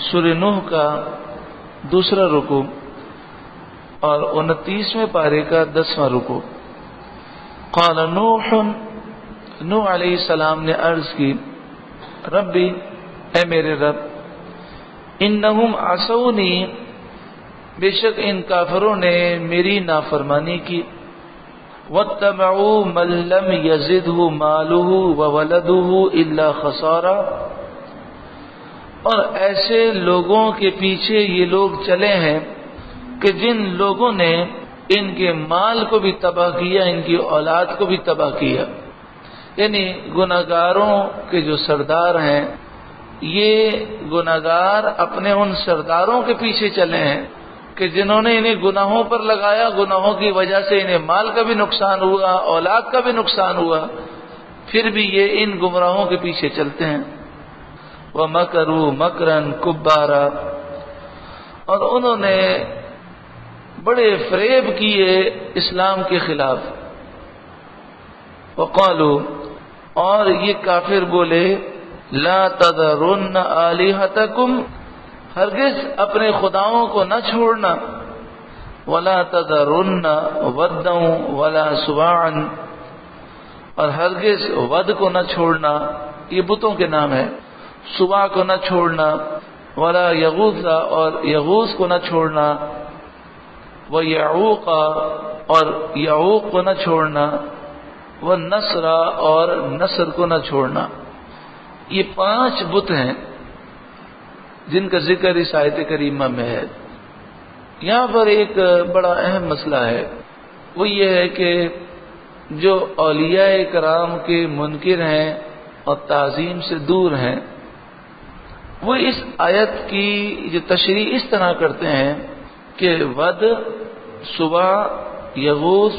سورہ نوح کا دوسرا رکوع اور 29ویں پارے کا 10واں رکوع۔ قال نوح علیہ السلام نے عرض کی، ربی اے میرے رب، انہم عصونی، بے شک ان کافروں نے میری نافرمانی کی، واتبعوا من لم یزدہ مالہ وولدہ الا خسارا، اور ایسے لوگوں کے پیچھے یہ لوگ چلے ہیں کہ جن لوگوں نے ان کے مال کو بھی تباہ کیا، ان کی اولاد کو بھی تباہ کیا۔ یعنی گناہگاروں کے جو سردار ہیں، یہ گناہگار اپنے ان سرداروں کے پیچھے چلے ہیں کہ جنہوں نے انہیں گناہوں پر لگایا، گناہوں کی وجہ سے انہیں مال کا بھی نقصان ہوا، اولاد کا بھی نقصان ہوا، پھر بھی یہ ان گمراہوں کے پیچھے چلتے ہیں۔ وَمَكَرُوا مَكْرًا كُبَّارًا، اور انہوں نے بڑے فریب کیے اسلام کے خلاف۔ وَقَالُوا، اور یہ کافر بولے، لَا تَذَرُنَّ آلِهَتَكُمْ، ہرگز اپنے خداؤں کو نہ چھوڑنا، وَلَا تَذَرُنَّ وَدًّا وَلَا سُوَاعًا، اور ہرگز ود کو نہ چھوڑنا، یہ بتوں کے نام ہے، سوا کو نہ چھوڑنا، ولا یغوث، اور یغوث کو نہ چھوڑنا، ویعوق، اور یعوق کو نہ چھوڑنا، والنصر، اور نصر کو نہ چھوڑنا۔ یہ 5 بت ہیں جن کا ذکر اس آیت کریمہ میں ہے۔ یہاں پر ایک بڑا اہم مسئلہ ہے، وہ یہ ہے کہ جو اولیاء کرام کے منکر ہیں اور تعظیم سے دور ہیں، وہ اس آیت کی جو تشریح اس طرح کرتے ہیں کہ ود، سوا، یغوث،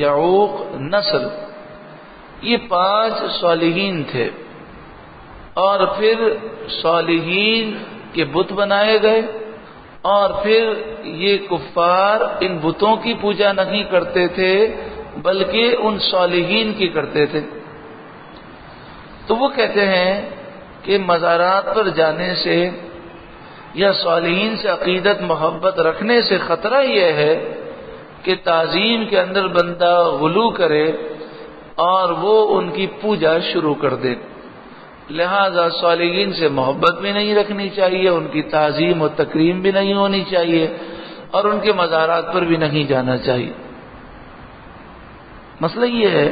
یعوق، نصر، یہ 5 صالحین تھے، اور پھر صالحین کے بت بنائے گئے، اور پھر یہ کفار ان بتوں کی پوجا نہیں کرتے تھے بلکہ ان صالحین کی کرتے تھے۔ تو وہ کہتے ہیں کہ مزارات پر جانے سے یا صالحین سے عقیدت محبت رکھنے سے خطرہ یہ ہے کہ تعظیم کے اندر بندہ غلو کرے اور وہ ان کی پوجا شروع کر دے، لہذا صالحین سے محبت بھی نہیں رکھنی چاہیے، ان کی تعظیم و تکریم بھی نہیں ہونی چاہیے، اور ان کے مزارات پر بھی نہیں جانا چاہیے۔ مسئلہ یہ ہے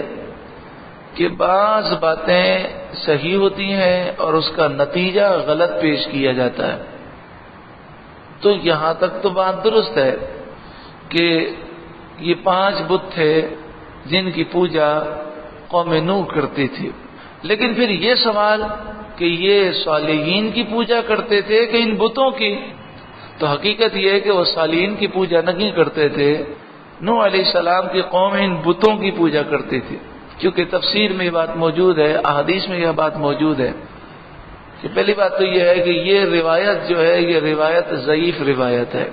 کہ بعض باتیں صحیح ہوتی ہیں اور اس کا نتیجہ غلط پیش کیا جاتا ہے۔ تو یہاں تک تو بات درست ہے کہ یہ 5 بت تھے جن کی پوجا قوم نوح کرتی تھی، لیکن پھر یہ سوال کہ یہ صالحین کی پوجا کرتے تھے کہ ان بتوں کی، تو حقیقت یہ ہے کہ وہ صالحین کی پوجا نہیں کرتے تھے، نوح علیہ السلام کی قوم ان بتوں کی پوجا کرتی تھی، کیونکہ تفسیر میں یہ بات موجود ہے، احادیث میں یہ بات موجود ہے کہ پہلی بات تو یہ ہے کہ یہ روایت جو ہے، یہ روایت ضعیف روایت ہے،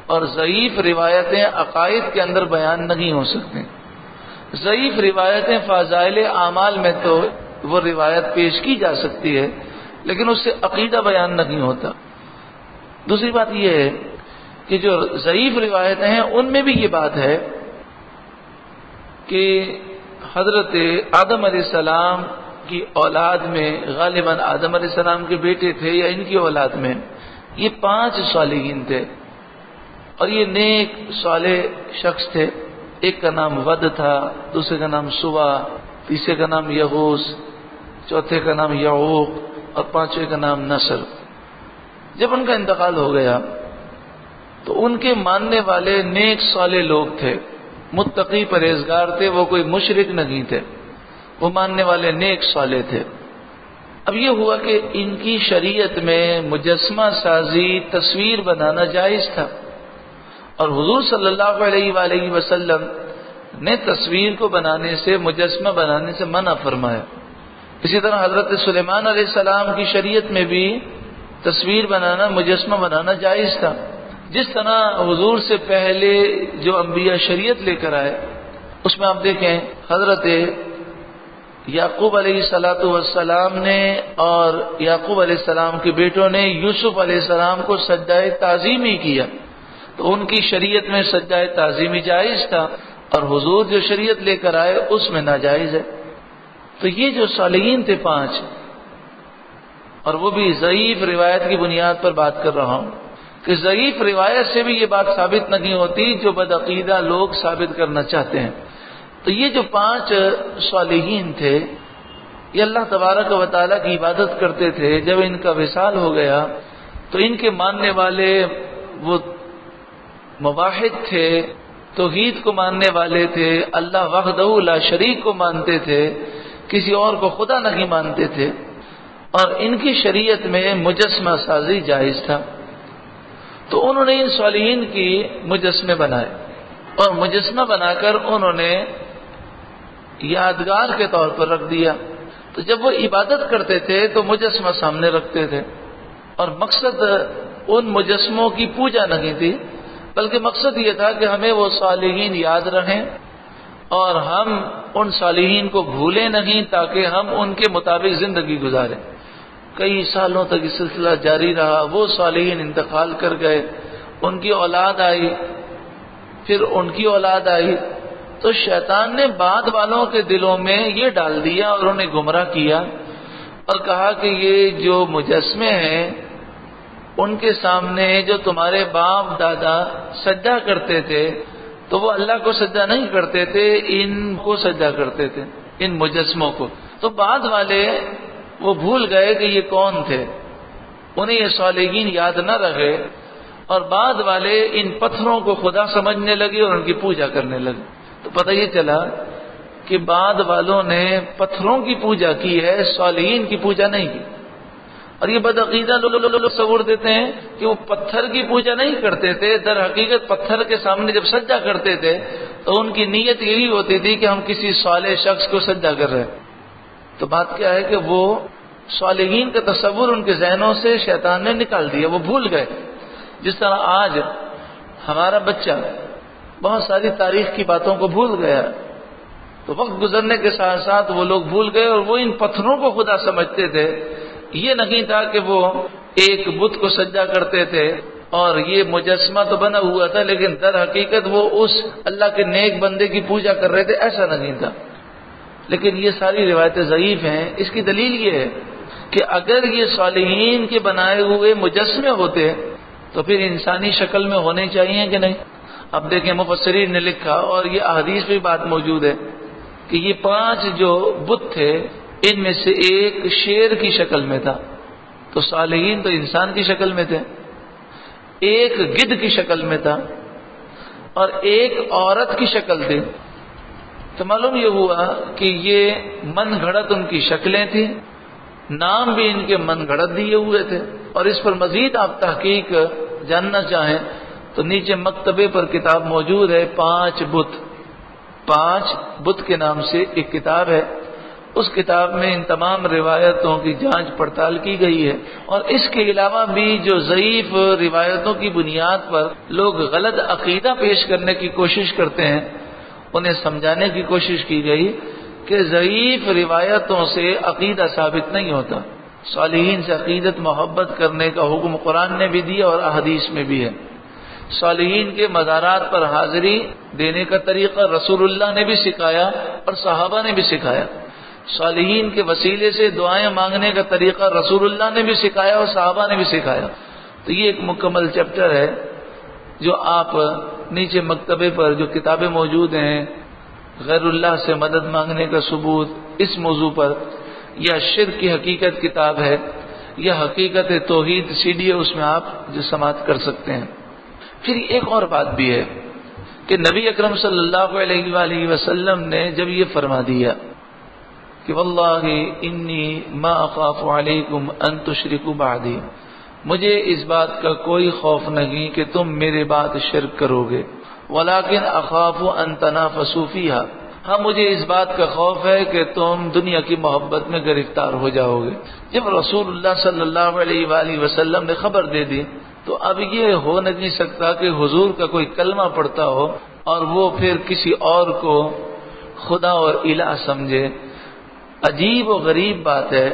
اور ضعیف روایتیں عقائد کے اندر بیان نہیں ہو سکتی۔ ضعیف روایتیں فضائل اعمال میں تو وہ روایت پیش کی جا سکتی ہے، لیکن اس سے عقیدہ بیان نہیں ہوتا۔ دوسری بات یہ ہے کہ جو ضعیف روایتیں ہیں ان میں بھی یہ بات ہے کہ حضرت آدم علیہ السلام کی اولاد میں، غالباً آدم علیہ السلام کے بیٹے تھے یا ان کی اولاد میں، یہ 5 صالحین تھے، اور یہ نیک صالح شخص تھے۔ ایک کا نام ود تھا، دوسرے کا نام سوا، تیسرے کا نام یغوث، چوتھے کا نام یعوق، اور 5ویں کا نام نصر۔ جب ان کا انتقال ہو گیا تو ان کے ماننے والے نیک صالح لوگ تھے، متقی پرہیزگار تھے، وہ کوئی مشرک نہیں تھے، وہ ماننے والے نیک صالح تھے۔ اب یہ ہوا کہ ان کی شریعت میں مجسمہ سازی، تصویر بنانا جائز تھا، اور حضور صلی اللہ علیہ وآلہ وسلم نے تصویر کو بنانے سے، مجسمہ بنانے سے منع فرمایا۔ اسی طرح حضرت سلیمان علیہ السلام کی شریعت میں بھی تصویر بنانا، مجسمہ بنانا جائز تھا۔ جس طرح حضور سے پہلے جو انبیاء شریعت لے کر آئے، اس میں آپ دیکھیں حضرت یعقوب علیہ السلام نے اور یعقوب علیہ السلام کے بیٹوں نے یوسف علیہ السلام کو سجدہ تعظیمی کیا، تو ان کی شریعت میں سجدہ تعظیمی جائز تھا، اور حضور جو شریعت لے کر آئے اس میں ناجائز ہے۔ تو یہ جو صالحین تھے 5، اور وہ بھی ضعیف روایت کی بنیاد پر بات کر رہا ہوں کہ ضعیف روایت سے بھی یہ بات ثابت نہیں ہوتی جو بدعقیدہ لوگ ثابت کرنا چاہتے ہیں۔ تو یہ جو 5 صالحین تھے، یہ اللہ تبارک و تعالیٰ کی عبادت کرتے تھے۔ جب ان کا وصال ہو گیا تو ان کے ماننے والے وہ موحد تھے، توحید کو ماننے والے تھے، اللہ وحدہ لا شریک کو مانتے تھے، کسی اور کو خدا نہیں مانتے تھے، اور ان کی شریعت میں مجسمہ سازی جائز تھا۔ تو انہوں نے ان صالحین کی مجسمے بنائے، اور مجسمہ بنا کر انہوں نے یادگار کے طور پر رکھ دیا۔ تو جب وہ عبادت کرتے تھے تو مجسمہ سامنے رکھتے تھے، اور مقصد ان مجسموں کی پوجا نہیں تھی، بلکہ مقصد یہ تھا کہ ہمیں وہ صالحین یاد رہیں اور ہم ان صالحین کو بھولیں نہیں، تاکہ ہم ان کے مطابق زندگی گزاریں۔ کئی سالوں تک یہ سلسلہ جاری رہا، وہ صالحین انتقال کر گئے، ان کی اولاد آئی، پھر ان کی اولاد آئی، تو شیطان نے بعد والوں کے دلوں میں یہ ڈال دیا اور انہیں گمراہ کیا، اور کہا کہ یہ جو مجسمے ہیں ان کے سامنے جو تمہارے باپ دادا سجدہ کرتے تھے تو وہ اللہ کو سجدہ نہیں کرتے تھے، ان کو سجدہ کرتے تھے، ان مجسموں کو۔ تو بعد والے وہ بھول گئے کہ یہ کون تھے، انہیں یہ صالحین یاد نہ رہے، اور بعد والے ان پتھروں کو خدا سمجھنے لگے اور ان کی پوجا کرنے لگے۔ تو پتہ یہ چلا کہ بعد والوں نے پتھروں کی پوجا کی ہے، صالحین کی پوجا نہیں کی۔ اور یہ بدعقیدہ لوگ تصور دیتے ہیں کہ وہ پتھر کی پوجا نہیں کرتے تھے، در حقیقت پتھر کے سامنے جب سجدہ کرتے تھے تو ان کی نیت یہی ہوتی تھی کہ ہم کسی صالح شخص کو سجدہ کر رہے ہیں۔ تو بات کیا ہے کہ وہ صالحین کا تصور ان کے ذہنوں سے شیطان نے نکال دیا، وہ بھول گئے۔ جس طرح آج ہمارا بچہ بہت ساری تاریخ کی باتوں کو بھول گیا، تو وقت گزرنے کے ساتھ ساتھ وہ لوگ بھول گئے، اور وہ ان پتھروں کو خدا سمجھتے تھے۔ یہ نہیں تھا کہ وہ ایک بت کو سجدہ کرتے تھے اور یہ مجسمہ تو بنا ہوا تھا، لیکن در حقیقت وہ اس اللہ کے نیک بندے کی پوجا کر رہے تھے، ایسا نہیں تھا۔ لیکن یہ ساری روایتیں ضعیف ہیں۔ اس کی دلیل یہ ہے کہ اگر یہ صالحین کے بنائے ہوئے مجسمے ہوتے تو پھر انسانی شکل میں ہونے چاہیے کہ نہیں؟ اب دیکھیں مفسرین نے لکھا، اور یہ احادیث میں بات موجود ہے، کہ یہ 5 جو بت تھے ان میں سے ایک شیر کی شکل میں تھا، تو صالحین تو انسان کی شکل میں تھے، ایک گدھ کی شکل میں تھا، اور ایک عورت کی شکل تھی۔ تو معلوم یہ ہوا کہ یہ من گھڑت ان کی شکلیں تھیں، نام بھی ان کے من گھڑت دیے ہوئے تھے۔ اور اس پر مزید آپ تحقیق جاننا چاہیں تو نیچے مکتبے پر کتاب موجود ہے، 5 بت کے نام سے ایک کتاب ہے۔ اس کتاب میں ان تمام روایتوں کی جانچ پڑتال کی گئی ہے، اور اس کے علاوہ بھی جو ضعیف روایتوں کی بنیاد پر لوگ غلط عقیدہ پیش کرنے کی کوشش کرتے ہیں، انہیں سمجھانے کی کوشش کی گئی کہ ضعیف روایتوں سے عقیدہ ثابت نہیں ہوتا۔ صالحین سے عقیدت محبت کرنے کا حکم قرآن نے بھی دیا اور احادیث میں بھی ہے۔ صالحین کے مزارات پر حاضری دینے کا طریقہ رسول اللہ نے بھی سکھایا اور صحابہ نے بھی سکھایا۔ صالحین کے وسیلے سے دعائیں مانگنے کا طریقہ رسول اللہ نے بھی سکھایا اور صحابہ نے بھی سکھایا۔ تو یہ ایک مکمل چیپٹر ہے جو آپ نیچے مکتبے پر جو کتابیں موجود ہیں، غیر اللہ سے مدد مانگنے کا ثبوت اس موضوع پر، یا شرک کی حقیقت کتاب ہے، یا حقیقت توحید CD ہے، اس میں آپ جو سماعت کر سکتے ہیں۔ پھر ایک اور بات بھی ہے کہ نبی اکرم صلی اللہ علیہ وآلہ وسلم نے جب یہ فرما دیا کہ واللہ انی ما اخاف علیکم ان تشرکوا بعدی، مجھے اس بات کا کوئی خوف نہیں کہ تم میرے بعد شرک کرو گے، ولیکن اخاف ان تنافسوا فیہا، ہاں مجھے اس بات کا خوف ہے کہ تم دنیا کی محبت میں گرفتار ہو جاؤ گے۔ جب رسول اللہ صلی اللہ علیہ وآلہ وسلم نے خبر دے دی تو اب یہ ہو نہیں سکتا کہ حضور کا کوئی کلمہ پڑھتا ہو اور وہ پھر کسی اور کو خدا اور الہ سمجھے۔ عجیب و غریب بات ہے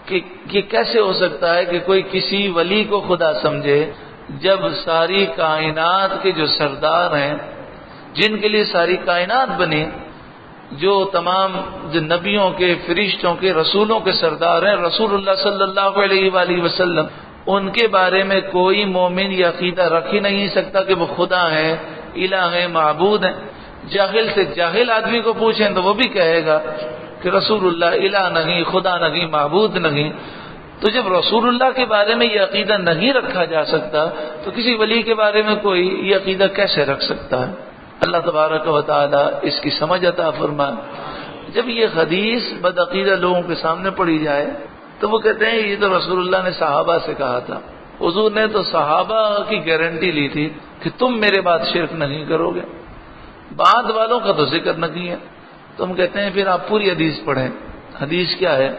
کہ یہ کیسے ہو سکتا ہے کہ کوئی کسی ولی کو خدا سمجھے جب ساری کائنات کے جو سردار ہیں، جن کے لیے ساری کائنات بنی، جو تمام جو نبیوں کے، فرشتوں کے، رسولوں کے سردار ہیں، رسول اللہ صلی اللہ علیہ وآلہ وسلم، ان کے بارے میں کوئی مومن یہ عقیدہ رکھ ہی نہیں سکتا کہ وہ خدا ہیں، الہ ہیں، معبود ہیں۔ جاہل سے جاہل آدمی کو پوچھیں تو وہ بھی کہے گا کہ رسول اللہ الہ نہیں، خدا نہیں، معبود نہیں۔ تو جب رسول اللہ کے بارے میں یہ عقیدہ نہیں رکھا جا سکتا تو کسی ولی کے بارے میں کوئی یہ عقیدہ کیسے رکھ سکتا ہے؟ اللہ تبارک و تعالی اس کی سمجھ عطا فرمائے۔ جب یہ حدیث بدعقیدہ لوگوں کے سامنے پڑھی جائے تو وہ کہتے ہیں یہ تو رسول اللہ نے صحابہ سے کہا تھا، حضور نے تو صحابہ کی گارنٹی لی تھی کہ تم میرے بعد شرک نہیں کرو گے، بعد والوں کا تو ذکر نہیں ہے۔ تم کہتے ہیں پھر آپ پوری حدیث پڑھیں۔ حدیث کیا ہے؟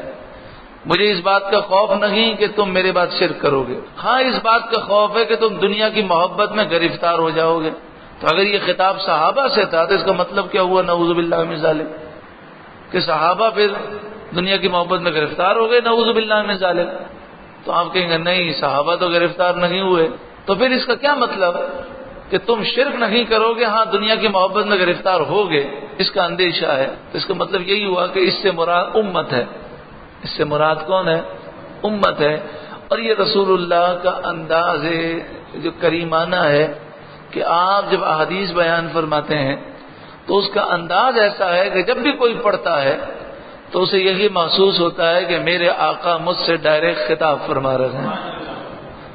مجھے اس بات کا خوف نہیں کہ تم میرے بعد شرک کرو گے، ہاں اس بات کا خوف ہے کہ تم دنیا کی محبت میں گرفتار ہو جاؤ گے۔ تو اگر یہ خطاب صحابہ سے تھا تو اس کا مطلب کیا ہوا؟ نعوذ باللہ من ذالک، کہ صحابہ پھر دنیا کی محبت میں گرفتار ہو گئے، نعوذ باللہ من ذالک۔ تو آپ کہیں گے نہیں، صحابہ تو گرفتار نہیں ہوئے، تو پھر اس کا کیا مطلب کہ تم شرک نہیں کرو گے، ہاں دنیا کی محبت میں گرفتار ہوگے، اس کا اندیشہ ہے۔ تو اس کا مطلب یہی ہوا کہ اس سے مراد امت ہے، اس سے مراد کون ہے؟ امت ہے۔ اور یہ رسول اللہ کا انداز جو کریمانہ ہے کہ آپ جب احادیث بیان فرماتے ہیں تو اس کا انداز ایسا ہے کہ جب بھی کوئی پڑھتا ہے تو اسے یہی محسوس ہوتا ہے کہ میرے آقا مجھ سے ڈائریکٹ خطاب فرما رہے ہیں۔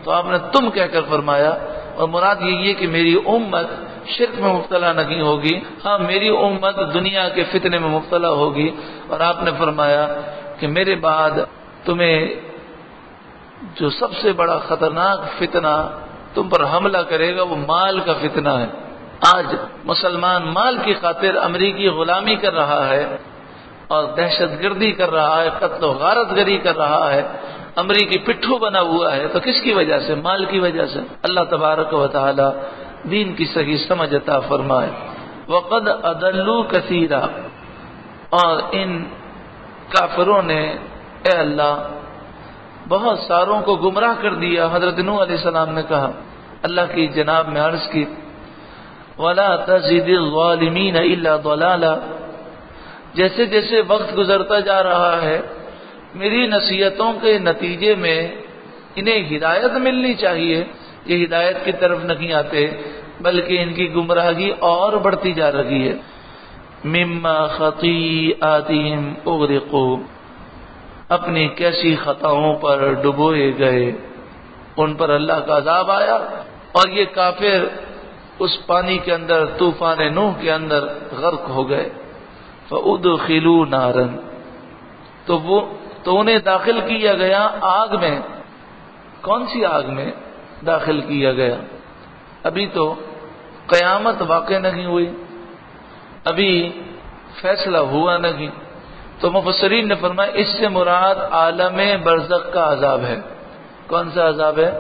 تو آپ نے تم کہہ کر فرمایا، اور مراد یہی ہے کہ میری امت شرک میں مبتلا نہیں ہوگی، ہاں میری امت دنیا کے فتنے میں مبتلا ہوگی۔ اور آپ نے فرمایا کہ میرے بعد تمہیں جو سب سے بڑا خطرناک فتنہ تم پر حملہ کرے گا وہ مال کا فتنہ ہے۔ آج مسلمان مال کی خاطر امریکی غلامی کر رہا ہے اور دہشت گردی کر رہا ہے، قتل و غارت گری کر رہا ہے، امریکی پٹھو بنا ہوا ہے، تو کس کی وجہ سے؟ مال کی وجہ سے۔ اللہ تبارک و تعالی دین کی صحیح سمجھ عطا فرمائے۔ وقد اضلوا کثیرا، اور ان کافروں نے اے اللہ بہت ساروں کو گمراہ کر دیا۔ حضرت نوح علیہ السلام نے کہا، اللہ کی جناب میں عرض کی، وَلَا تَزِدِ الظَّالِمِينَ إِلَّا ضَلَالًا، جیسے جیسے وقت گزرتا جا رہا ہے میری نصیحتوں کے نتیجے میں انہیں ہدایت ملنی چاہیے، یہ ہدایت کی طرف نہیں آتے بلکہ ان کی گمراہی اور بڑھتی جا رہی ہے۔ مما خطیئاتہم اغرقوا، اپنی کیسی خطاؤں پر ڈبوئے گئے، ان پر اللہ کا عذاب آیا اور یہ کافر اس پانی کے اندر، طوفان نوح کے اندر غرق ہو گئے۔ فَأُدْخِلُوا نَارًا، تو انہیں داخل کیا گیا آگ میں۔ کون سی آگ میں داخل کیا گیا؟ ابھی تو قیامت واقع نہیں ہوئی، ابھی فیصلہ ہوا نہیں، تو مفسرین نے فرمایا اس سے مراد عالم برزخ کا عذاب ہے۔ کون سا عذاب ہے؟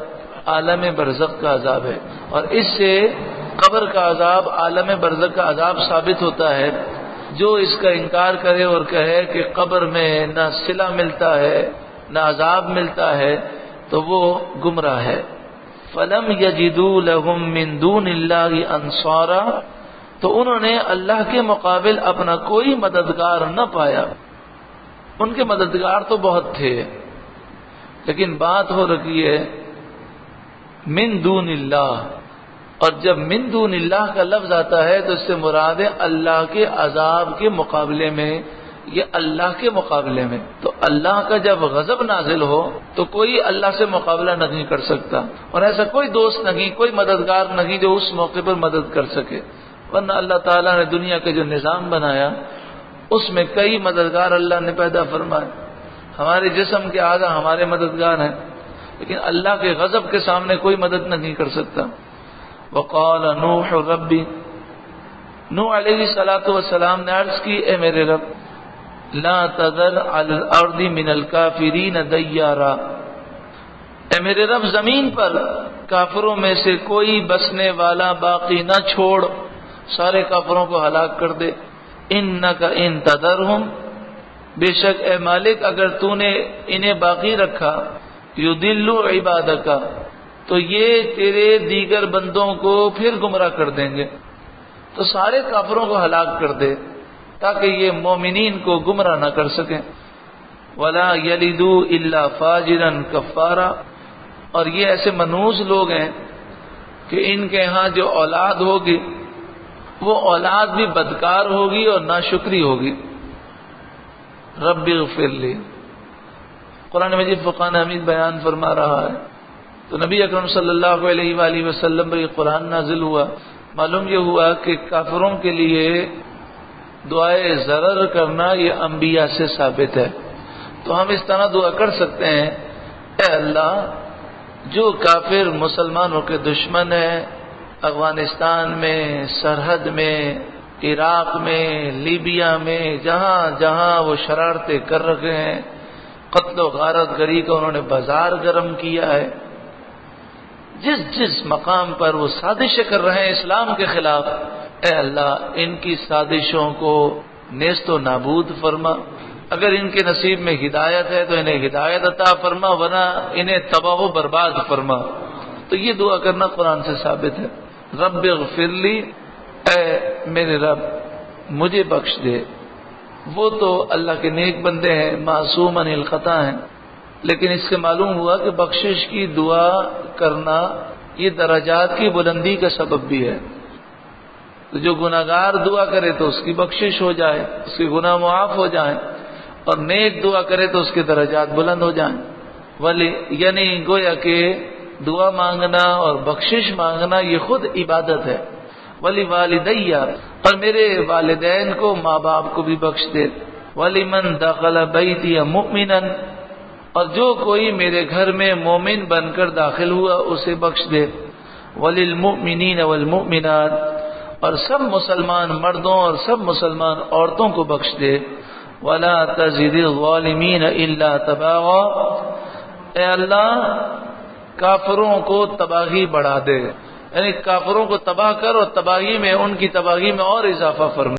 عالم برزخ کا عذاب ہے۔ اور اس سے قبر کا عذاب، عالم برزخ کا عذاب ثابت ہوتا ہے۔ جو اس کا انکار کرے اور کہے کہ قبر میں نہ صلہ ملتا ہے نہ عذاب ملتا ہے تو وہ گمراہ ہے۔ فَلَمْ يَجِدُوا لَهُم مِّن دُونِ اللَّهِ أَنصَارًا، تو انہوں نے اللہ کے مقابل اپنا کوئی مددگار نہ پایا۔ ان کے مددگار تو بہت تھے، لیکن بات ہو رہی ہے من دون اللہ، اور جب من دون اللہ کا لفظ آتا ہے تو اس سے مراد ہے اللہ کے عذاب کے مقابلے میں، یہ اللہ کے مقابلے میں۔ تو اللہ کا جب غضب نازل ہو تو کوئی اللہ سے مقابلہ نہیں کر سکتا، اور ایسا کوئی دوست نہیں، کوئی مددگار نہیں جو اس موقع پر مدد کر سکے۔ ورنہ اللہ تعالیٰ نے دنیا کا جو نظام بنایا اس میں کئی مددگار اللہ نے پیدا فرمائے۔ ہمارے جسم کے اعضاء ہمارے مددگار ہیں، لیکن اللہ کے غضب کے سامنے کوئی مدد نہیں کر سکتا۔ وقال نوح ربی، نوح علیہ السلام نے عرض کی، اے میرے رب، لا تذر علی الارض من الکافرین دیارا، اے میرے رب زمین پر کافروں میں سے کوئی بسنے والا باقی نہ چھوڑ، سارے کافروں کو ہلاک کر دے۔ انک ان تذرہم، بے شک اے مالک اگر تو نے انہیں باقی رکھا یضلوا عبادک تو یہ تیرے دیگر بندوں کو پھر گمراہ کر دیں گے، تو سارے کافروں کو ہلاک کر دے تاکہ یہ مومنین کو گمراہ نہ کر سکیں۔ ولا یلدوا الا فاجرا کفارا، اور یہ ایسے منحوس لوگ ہیں کہ ان کے ہاں جو اولاد ہوگی وہ اولاد بھی بدکار ہوگی اور ناشکری ہوگی۔ رب اغفر لی، قرآن مجید فرقان حمید بیان فرما رہا ہے۔ تو نبی اکرم صلی اللہ علیہ وآلہ وسلم پر یہ قرآن نازل ہوا، معلوم یہ ہوا کہ کافروں کے لیے دعائے ضرر کرنا یہ انبیاء سے ثابت ہے۔ تو ہم اس طرح دعا کر سکتے ہیں، اے اللہ جو کافر مسلمانوں کے دشمن ہیں، افغانستان میں، سرحد میں، عراق میں، لیبیا میں، جہاں جہاں وہ شرارتیں کر رہے ہیں، قتل و غارت گری کا انہوں نے بازار گرم کیا ہے، جس جس مقام پر وہ سازشیں کر رہے ہیں اسلام کے خلاف، اے اللہ ان کی سازشوں کو نیست و نابود فرما۔ اگر ان کے نصیب میں ہدایت ہے تو انہیں ہدایت عطا فرما، ورنہ انہیں تباہ و برباد فرما۔ تو یہ دعا کرنا قرآن سے ثابت ہے۔ رب اغفر لی، اے میرے رب مجھے بخش دے۔ وہ تو اللہ کے نیک بندے ہیں، معصوم عن الخطا ہیں، لیکن اس سے معلوم ہوا کہ بخشش کی دعا کرنا یہ درجات کی بلندی کا سبب بھی ہے۔ تو جو گناہگار دعا کرے تو اس کی بخشش ہو جائے، اس کے گناہ معاف ہو جائیں، اور نیک دعا کرے تو اس کے درجات بلند ہو جائیں۔ ولی یعنی گویا کہ دعا مانگنا اور بخشش مانگنا یہ خود عبادت ہے۔ ولی والدیہ، اور میرے والدین کو، ماں باپ کو بھی بخش دے۔ ولی من دخل بیتی مؤمنا، اور جو کوئی میرے گھر میں مومن بن کر داخل ہوا اسے بخش دے۔ وللمؤمنین والمؤمنات، اور سب مسلمان مردوں اور سب مسلمان عورتوں کو بخش دے۔ ولا تزد الظالمین الا تباغا، اے اللہ کافروں کو تباہی بڑھا دے، یعنی کافروں کو تباہ کر اور تباہی میں، ان کی تباہی میں اور اضافہ فرما۔